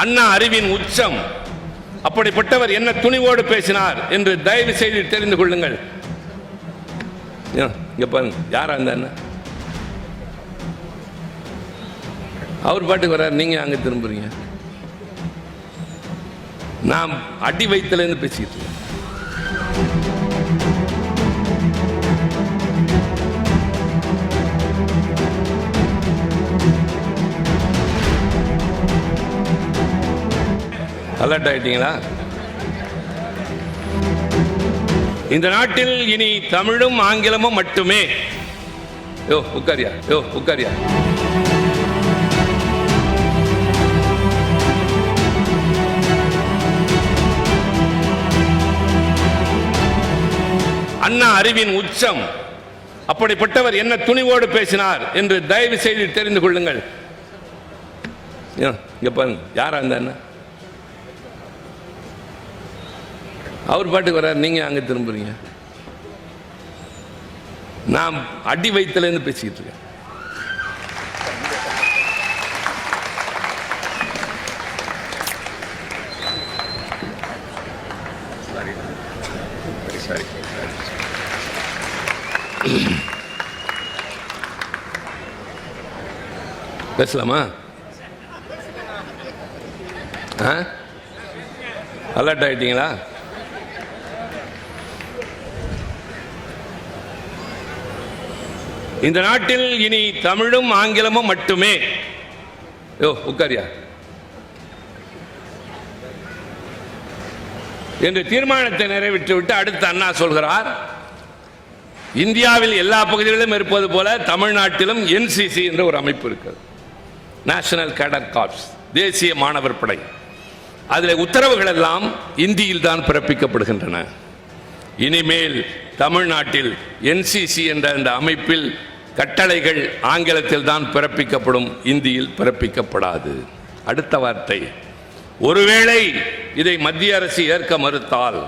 அண்ணா அறிவின் உச்சம். அப்படிப்பட்டவர் என்ன துணிவோடு பேசினார் என்று தயவு செய்து தெரிந்து கொள்ளுங்கள். இங்க பாருங்க, யாரா இருந்தா அவர் பாட்டுக்கு வர்றார், நீங்க அங்க திரும்புறீங்க. நான் அடி வயிற்றுல இருந்து பேசிக்கிட்டு இருக்கேன். அலர்ட் ஆயிட்டீங்களா? இந்த நாட்டில் இனி தமிழும் ஆங்கிலமும் மட்டுமே. உட்காரியா. அண்ணா அறிவின் உச்சம். அப்படிப்பட்டவர் என்ன துணிவோடு பேசினார் என்று தயவு செய்து தெரிந்து கொள்ளுங்கள். இங்க பாருங்க, யாரா இருந்தா அவர் பாட்டுக்கு வர்றார், நீங்க அங்க திரும்புறீங்க. நான் அடி வயிற்றுல இருந்து பேசிக்கிட்டு இருக்கேன். பேசலாமா? அலர்ட் ஆயிட்டீங்களா? இந்த நாட்டில் இனி தமிழும் ஆங்கிலமும் மட்டுமே. உட்காரியா என்று தீர்மானத்தை நிறைவேற்றிவிட்டு அடுத்து அண்ணா சொல்கிறார், இந்தியாவில் எல்லா பகுதிகளிலும் இருப்பது போல தமிழ்நாட்டிலும் என்சிசி என்ற ஒரு அமைப்பு இருக்கிறது, நேஷனல் கேடட் கார்ப்ஸ், தேசிய மாணவர் படை. அதில் உத்தரவுகள் எல்லாம் இந்தியில் தான் பிறப்பிக்கப்படுகின்றன. இனிமேல் தமிழ்நாட்டில் என்சிசி என்ற அந்த அமைப்பில் கட்டளைகள் ஆங்கிலத்தில் தான் பிறப்பிக்கப்படும், இந்தியில் பிறப்பிக்கப்படாது. அடுத்த வார்த்தை, ஒருவேளை இதை மத்திய அரசு ஏற்க மறுத்தால்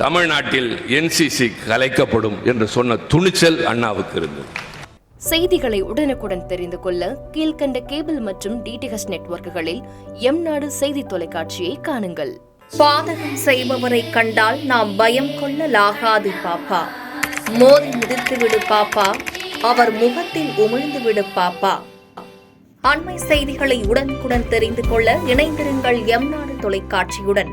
தமிழ்நாட்டில் என்சிசி கலைக்கப்படும் என்று சொன்ன துணிச்சல் அண்ணாவுக்கு இருந்தது. செய்திகளை உடனுக்குடன் தெரிந்து கொள்ள கீழ்கண்ட கேபிள் மற்றும் டிடிஎச் நெட்வொர்க்குகளில் எம்நாடு செய்தி தொலைக்காட்சியை காணுங்கள். பாதகம் செய்பவரை கண்டால் நாம் பயம் கொள்ளலாகாது பாப்பா. மோதி மிதித்துவிடு பாப்பா, அவர் முகத்தில் உமிழ்ந்துவிடு பாப்பா. அண்மை செய்திகளை உடனுக்குடன் தெரிந்து கொள்ள இணைந்திருங்கள் எம்நாடு தொலைக்காட்சியுடன்.